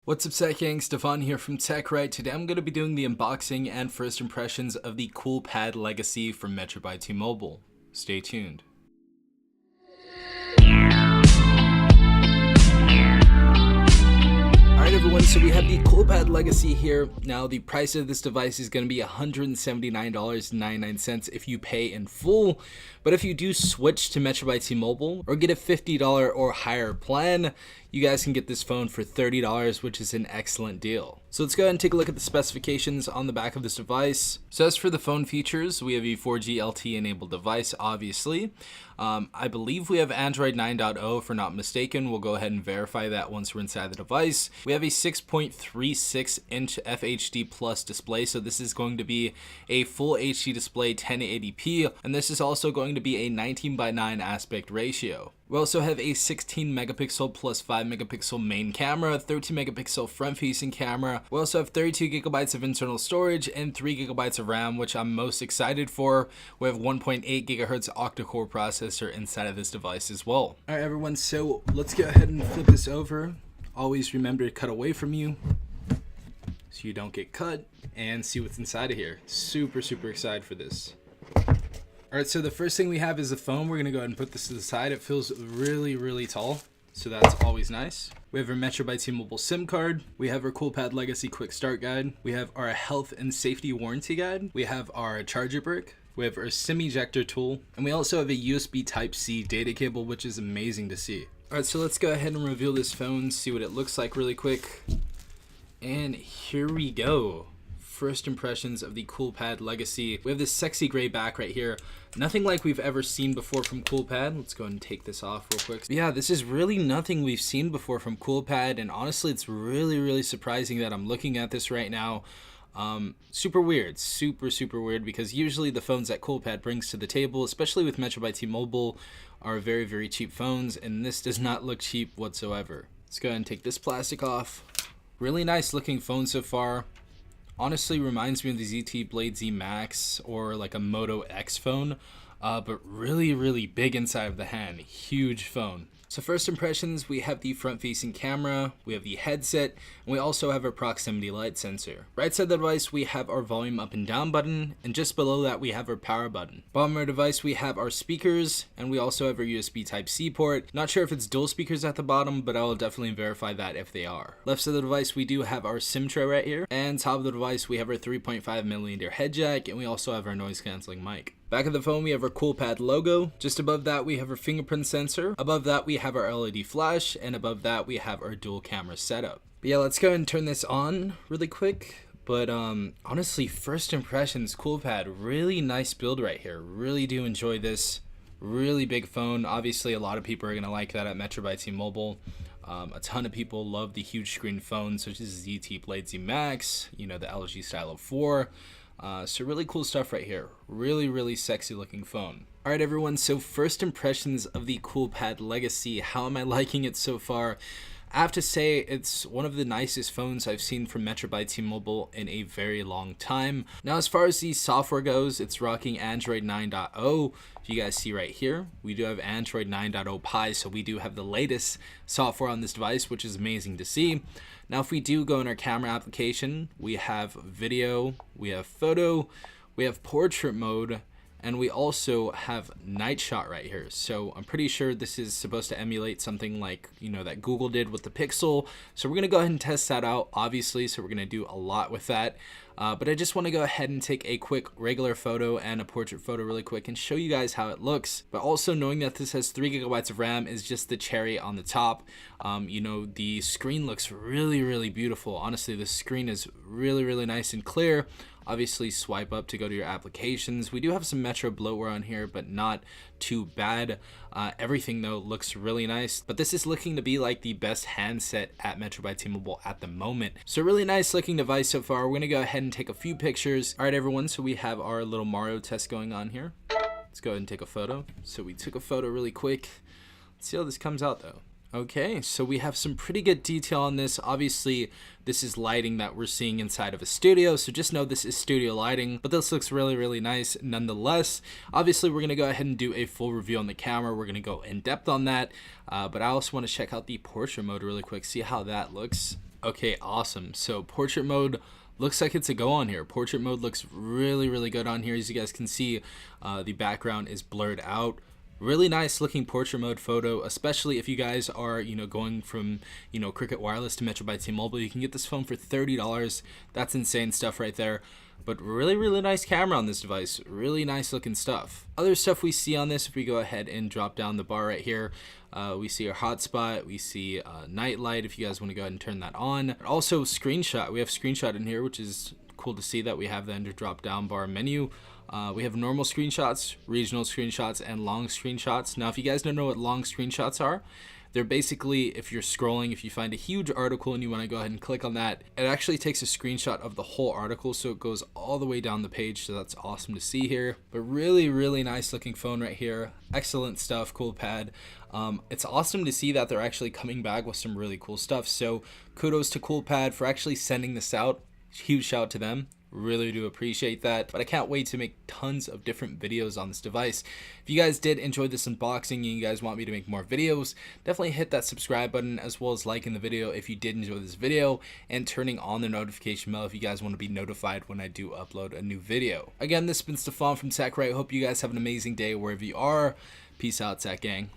What's up, Tech Gang? Stefan here from TechRight. Today I'm going to be doing the unboxing and first impressions of the Coolpad Legacy from Metro by T-Mobile. Stay tuned. Alright everyone, so we have the Coolpad Legacy here. Now the price of this device is going to be $179.99 if you pay in full. But if you do switch to Metro by T-Mobile or get a $50 or higher plan, you guys can get this phone for $30, which is an excellent deal. So let's go ahead and take a look at the specifications on the back of this device. So as for the phone features, we have a 4G LTE enabled device, obviously. I believe we have Android 9.0 if we're not mistaken. We'll go ahead and verify that once we're inside the device. We have a 6.36 inch FHD plus display, so this is going to be a full HD display 1080p, and this is also going to be a 19:9 aspect ratio. We also have a 16 megapixel plus 5 megapixel main camera, 13 megapixel front facing camera. We also have 32 gigabytes of internal storage and 3 gigabytes of RAM, which I'm most excited for. We have 1.8 gigahertz octa-core processor inside of this device as well. All right, everyone, so let's go ahead and flip this over. Always remember to cut away from you so you don't get cut, and see what's inside of here. Super excited for this. Alright, so the first thing we have is the phone. We're going to go ahead and put this to the side. It feels really tall, so that's always nice. We have our Metro by T-Mobile SIM card. We have our Coolpad Legacy Quick Start Guide. We have our Health and Safety Warranty Guide. We have our charger brick. We have our SIM ejector tool. And we also have a USB Type-C data cable, which is amazing to see. Alright, so let's go ahead and reveal this phone, see what it looks like really quick. And here we go. First impressions of the Coolpad Legacy. We have this sexy gray back right here. Nothing like we've ever seen before from Coolpad. Let's go ahead and take this off real quick. Yeah, this is really nothing we've seen before from Coolpad, and honestly, it's really surprising that I'm looking at this right now. Super weird, super weird, because usually the phones that Coolpad brings to the table, especially with Metro by T-Mobile, are very cheap phones, and this does not look cheap whatsoever. Let's go ahead and take this plastic off. Really nice looking phone so far. Honestly reminds me of the ZT Blade Z Max or like a Moto X phone, but really big inside of the hand. Huge phone. So first impressions, we have the front-facing camera, we have the headset, and we also have our proximity light sensor. Right side of the device, we have our volume up and down button, and just below that, we have our power button. Bottom of our device, we have our speakers, and we also have our USB Type-C port. Not sure if it's dual speakers at the bottom, but I will definitely verify that if they are. Left side of the device, we do have our SIM tray right here, and top of the device, we have our 3.5mm head jack, and we also have our noise-canceling mic. Back of the phone, we have our Coolpad logo. Just above that, we have our fingerprint sensor. Above that, we have our LED flash. And above that, we have our dual camera setup. But yeah, let's go ahead and turn this on really quick. But honestly, first impressions, Coolpad, really nice build right here. Really do enjoy this. Really big phone. Obviously, a lot of people are going to like that at Metro by T-Mobile. A ton of people love the huge screen phones, such as ZT Blade Z Max, you know, the LG Stylo 4. So really cool stuff right here. Really sexy looking phone. Alright everyone, so first impressions of the Coolpad Legacy. How am I liking it so far? I have to say it's one of the nicest phones I've seen from Metro by T-Mobile in a very long time. Now as far as the software goes, it's rocking Android 9.0. If you guys see right here, we do have Android 9.0 Pie, so we do have the latest software on this device, which is amazing to see. Now if we do go in our camera application, we have video, we have photo, we have portrait mode, and we also have night shot right here. So I'm pretty sure this is supposed to emulate something like, you know, that Google did with the Pixel. So we're gonna go ahead and test that out, obviously. So we're gonna do a lot with that. But I just wanna go ahead and take a quick regular photo and a portrait photo really quick and show you guys how it looks. But also knowing that this has 3 gigabytes of RAM is just the cherry on the top. You know, the screen looks really beautiful. Honestly, the screen is really nice and clear. Obviously swipe up to go to your applications. We do have some Metro bloatware on here, but not too bad. Everything though looks really nice, but this is looking to be like the best handset at Metro by T-Mobile at the moment. So really nice looking device so far. We're gonna go ahead and take a few pictures. All right everyone, so we have our little Mario test going on here. Let's go ahead and take a photo. So we took a photo really quick. Let's see how this comes out though. Okay, so we have some pretty good detail on this. Obviously, this is lighting that we're seeing inside of a studio, so just know this is studio lighting, but this looks really nice nonetheless. Obviously, we're going to go ahead and do a full review on the camera. We're going to go in depth on that, but I also want to check out the portrait mode really quick, see how that looks. Okay, awesome. So portrait mode looks like it's a go on here. Portrait mode looks really good on here. As you guys can see, the background is blurred out. Really nice looking portrait mode photo, especially if you guys are, going from, Cricket Wireless to Metro by T-Mobile. You can get this phone for $30. That's insane stuff right there. But really nice camera on this device. Really nice looking stuff. Other stuff we see on this, if we go ahead and drop down the bar right here, we see our hotspot, we see night light if you guys want to go ahead and turn that on. Also screenshot, we have screenshot in here, which is cool to see that we have that under drop down bar menu. We have normal screenshots, regional screenshots, and long screenshots. Now if you guys don't know what long screenshots are, they're basically, if you're scrolling, if you find a huge article and you want to go ahead and click on that, it actually takes a screenshot of the whole article, so it goes all the way down the page. So that's awesome to see here. But really nice looking phone right here. Excellent stuff, Coolpad. It's awesome to see that they're actually coming back with some really cool stuff. So kudos to Coolpad for actually sending this out. Huge shout out to them. Really do appreciate that, but I can't wait to make tons of different videos on this device. If you guys did enjoy this unboxing and you guys want me to make more videos, definitely hit that subscribe button, as well as liking the video if you did enjoy this video, and turning on the notification bell if you guys want to be notified when I do upload a new video. Again, this has been Stefan from TechRight. Hope you guys have an amazing day wherever you are. Peace out, Tech Gang.